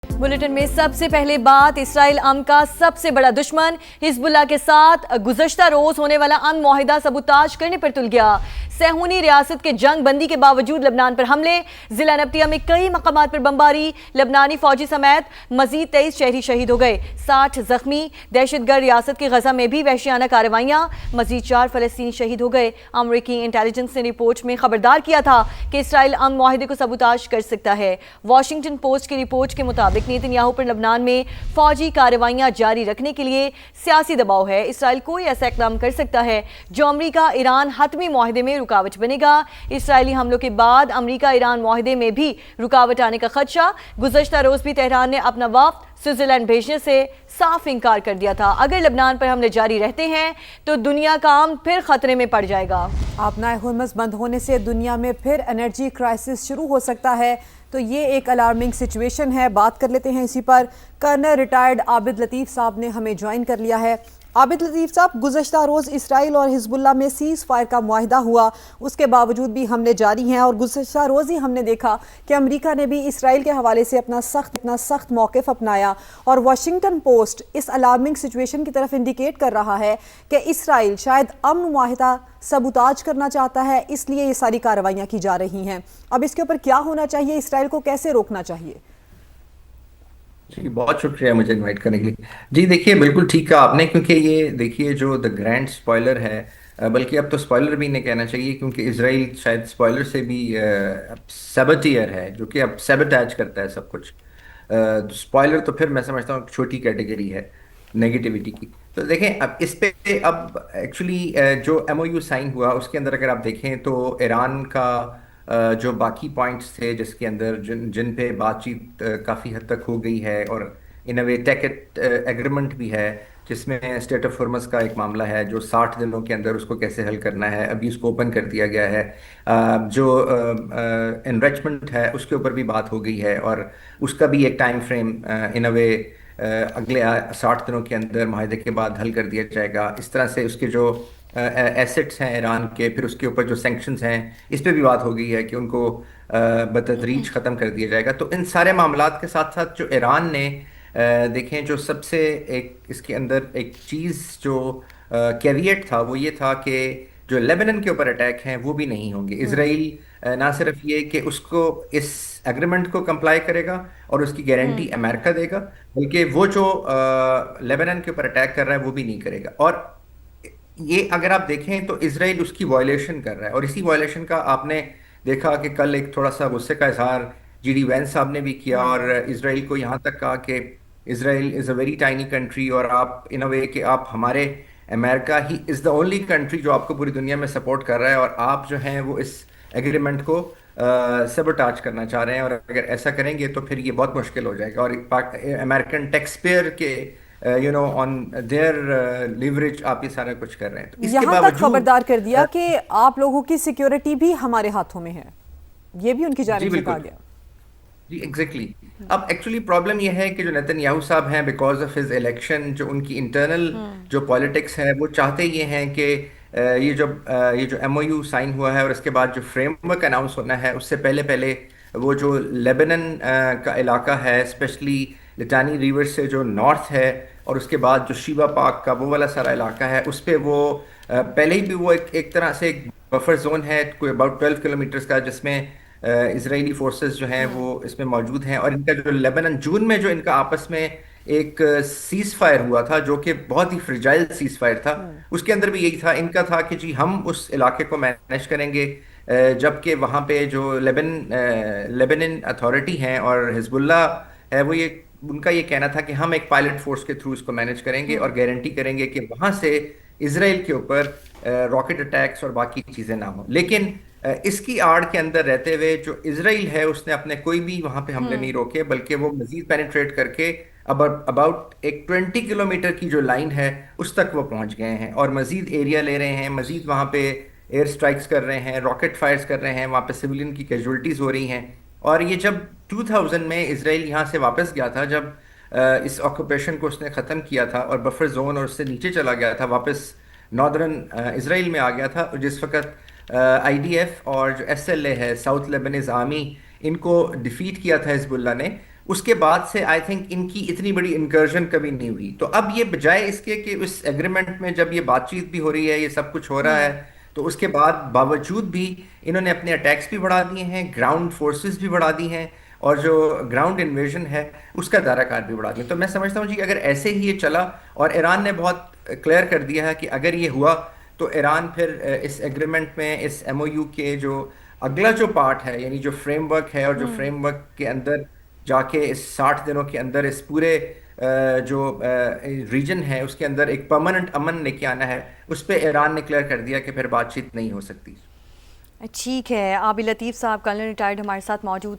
Bulletin में सबसे पहले बात, इसराइल अमन का सबसे बड़ा दुश्मन हिजबुल्लाह के साथ गुज़श्ता रोज होने वाला अमन मुआहिदा सबूताज करने पर तुल गया। सहूनी रियासत के जंग बंदी के बावजूद लबनान पर हमले, जिला नब्तिया में कई मकामात पर बमबारी, लबनानी फौजी समेत मजीद 23 शहरी शहीद हो गए, 60 जख्मी। दहशतगर्द रियासत की गजा में भी वहशियाना कार्रवाइयां, मजीद 4 फलस्तीनी शहीद हो गए। अमरीकी इंटेलिजेंस ने रिपोर्ट में खबरदार किया था कि इसराइल अमन मुआहिदे को सबूताज कर सकता है। वाशिंगटन पोस्ट की रिपोर्ट के मुताबिक नेतन्याहू पर लबनान में फौजी कार्रवाइयां जारी रखने के लिए सियासी दबाव है। इसराइल कोई ऐसा इकदाम कर सकता है जो अमरीका ईरान हतमी मुआहिदे में रुकावट बनेगा। इसराइली हमलों के बाद अमरीका ईरान मुआहिदे में भी रुकावट आने का खदशा। गुज़श्ता रोज भी तेहरान ने अपना वफ्द स्विट्जरलैंड भेजने से साफ इनकार कर दिया था। अगर लबनान पर हमले जारी रहते हैं तो दुनिया का अमन फिर खतरे में पड़ जाएगा। आपना हुर्मुज़ बंद होने से दुनिया में फिर एनर्जी क्राइसिस शुरू हो सकता है, तो ये एक अलार्मिंग सिचुएशन है। बात कर लेते हैं इसी पर। कर्नल रिटायर्ड आबिद लतीफ़ साहब ने हमें ज्वाइन कर लिया है। आबिद लतीफ़ साहब, गुज़श्ता रोज़ इसराइल और हिजबुल्लाह में सीज़ फायर का मुआहिदा हुआ, उसके बावजूद भी हमले जारी हैं और गुज़श्ता रोज़ ही हमने देखा कि अमेरिका ने भी इसराइल के हवाले से अपना सख्त मौक़िफ़ अपनाया और वाशिंगटन पोस्ट इस अलार्मिंग सिचुएशन की तरफ इंडिकेट कर रहा है कि इसराइल शायद अमन मुआहिदा सबूताज करना चाहता है, इसलिए ये सारी कार्रवाइयाँ की जा रही हैं। अब इसके ऊपर क्या होना चाहिए, इसराइल को कैसे रोकना चाहिए? जी, बहुत शुक्रिया मुझे इनवाइट करने के लिए। जी देखिए, बिल्कुल ठीक कहा आपने, क्योंकि ये देखिए जो द ग्रैंड स्पॉइलर है, बल्कि अब तो स्पॉइलर भी नहीं कहना चाहिए, क्योंकि इसराइल शायद स्पॉइलर से भी सबटियर है, जो कि अब सबटैज करता है सब कुछ। स्पॉइलर तो फिर मैं समझता हूँ छोटी कैटेगरी है नेगेटिविटी की। तो देखें, अब इस पे अब एक्चुअली जो एमओयू साइन हुआ उसके अंदर अगर आप देखें तो ईरान का जो बाकी पॉइंट्स थे जिसके अंदर जिन जिन पे बातचीत काफ़ी हद तक हो गई है, और इन अ वे टेक एग्रीमेंट भी है, जिसमें स्टेट ऑफ हॉर्मज़ का एक मामला है जो 60 दिनों के अंदर उसको कैसे हल करना है, अभी उसको ओपन कर दिया गया है। जो इनरिचमेंट है उसके ऊपर भी बात हो गई है, और उसका भी एक टाइम फ्रेम इन अ वे अगले 60 दिनों के अंदर माहिदे के बाद हल कर दिया जाएगा। इस तरह से उसके जो एसेट्स हैं ईरान के, फिर उसके ऊपर जो सैंक्शंस हैं, इस पे भी बात हो गई है कि उनको बतदरीज ख़त्म कर दिया जाएगा। तो इन सारे मामलात के साथ साथ जो ईरान ने देखें, जो सबसे एक इसके अंदर एक चीज़ जो कैविएट था वो ये था कि जो लेबनान के ऊपर अटैक हैं वो भी नहीं होंगे। इसराइल ना सिर्फ ये कि उसको इस एग्रीमेंट को कंप्लाई करेगा और उसकी गारंटी अमेरिका देगा, बल्कि वो जो लेबनान के ऊपर अटैक कर रहा है वो भी नहीं करेगा। और ये अगर आप देखें तो इसराइल उसकी वायलेशन कर रहा है, और इसी वायलेशन का आपने देखा कि कल एक थोड़ा सा गुस्से का इजहार जीडी वैंस साहब ने भी किया, और इसराइल को यहाँ तक कहा कि Israel is a very tiny country, और आप इन अ वे कि आप हमारे America he is the only country जो आपको पूरी दुनिया में सपोर्ट कर रहा है, और आप जो हैं वो इस एग्रीमेंट को सबटाच करना चाह रहे हैं, और अगर ऐसा करेंगे तो फिर ये बहुत मुश्किल हो जाएगा, और अमेरिकन टैक्स पेयर के ऑन देयर लिवरेज आप ये सारा कुछ कर रहे हैं। तो इसके यहाँ तक बावजूद खबरदार कर दिया कि आप लोगों की सिक्योरिटी भी हमारे हाथों में है, ये भी उनकी जी जानिब से कहा बिल्कुल, गया। जी एग्जैक्टली। अब एक्चुअली प्रॉब्लम यह है कि जो नेतन्याहू साहब हैं, बिकॉज ऑफ हिज इलेक्शन, जो उनकी इंटरनल जो पॉलिटिक्स है, वो चाहते ये हैं कि ये जो एमओयू साइन हुआ है और इसके बाद जो फ्रेमवर्क अनाउंस होना है, उससे पहले पहले वो जो लेबनन का इलाका है, स्पेशली लिटानी रिवर से जो नॉर्थ है, और उसके बाद जो शिवा पार्क का वो वाला सारा इलाका है, उस पे वो पहले ही भी वो एक तरह से एक बफर जोन है कोई अबाउट 12 किलोमीटर्स का, जिसमें इजरायली फोर्सेस जो हैं वो इसमें मौजूद हैं। और इनका जो लेबनान जून में जो इनका आपस में एक सीज फायर हुआ था, जो कि बहुत ही फ्रिजाइल सीज फायर था, उसके अंदर भी यही था, इनका था कि जी हम उस इलाके को मैनेज करेंगे, जबकि वहाँ पे जो लेबनान अथॉरिटी हैं और हिजबुल्लाह है, वो ये उनका ये कहना था कि हम एक पायलट फोर्स के थ्रू इसको मैनेज करेंगे और गारंटी करेंगे कि वहाँ से इसराइल के ऊपर रॉकेट अटैक्स और बाकी चीज़ें ना हो। लेकिन इसकी आड़ के अंदर रहते हुए जो इसराइल है उसने अपने कोई भी वहां पे हमले नहीं रोके, बल्कि वो मजीद पेनिट्रेट करके अब अबाउट एक 20 किलोमीटर की जो लाइन है उस तक वो पहुंच गए हैं, और मजीद एरिया ले रहे हैं, मजीद वहां पे एयर स्ट्राइक्स कर रहे हैं, रॉकेट फायर्स कर रहे हैं, वहां पे सिविलियन की कैजुअलिटीज हो रही हैं। और ये जब 2000 में इसराइल यहाँ से वापस गया था, जब इस ऑक्यूपेशन को उसने ख़त्म किया था और बफर जोन और उससे नीचे चला गया था, वापस नॉर्दर्न इसराइल में आ गया था, और जिस वक्त आईडीएफ और जो एसएलए है, साउथ लेबनीज आर्मी, इनको डिफीट किया था हिजबुल्लाह ने, उसके बाद से आई थिंक इनकी इतनी बड़ी इंकर्जन कभी नहीं हुई। तो अब ये बजाय इसके कि उस एग्रीमेंट में जब ये बातचीत भी हो रही है, ये सब कुछ हो रहा है, तो उसके बाद बावजूद भी इन्होंने अपने अटैक्स भी बढ़ा दिए हैं, ग्राउंड फोर्सेस भी बढ़ा दी हैं, और जो ग्राउंड इन्वेजन है उसका दायराकार भी बढ़ा दिया। तो मैं समझता हूँ जी अगर ऐसे ही ये चला, और ईरान ने बहुत क्लियर कर दिया है कि अगर ये हुआ तो ईरान फिर इस एग्रीमेंट में, इस एमओयू के जो अगला जो पार्ट है, यानी जो फ्रेमवर्क है, और जो फ्रेमवर्क के अंदर जाके इस 60 दिनों के अंदर इस पूरे जो रीजन है उसके अंदर एक परमानेंट अमन लेके आना है, उस पे ईरान ने क्लियर कर दिया कि फिर बातचीत नहीं हो सकती। ठीक है, आबिद लतीफ़ साहब कर्नल रिटायर्ड हमारे साथ मौजूद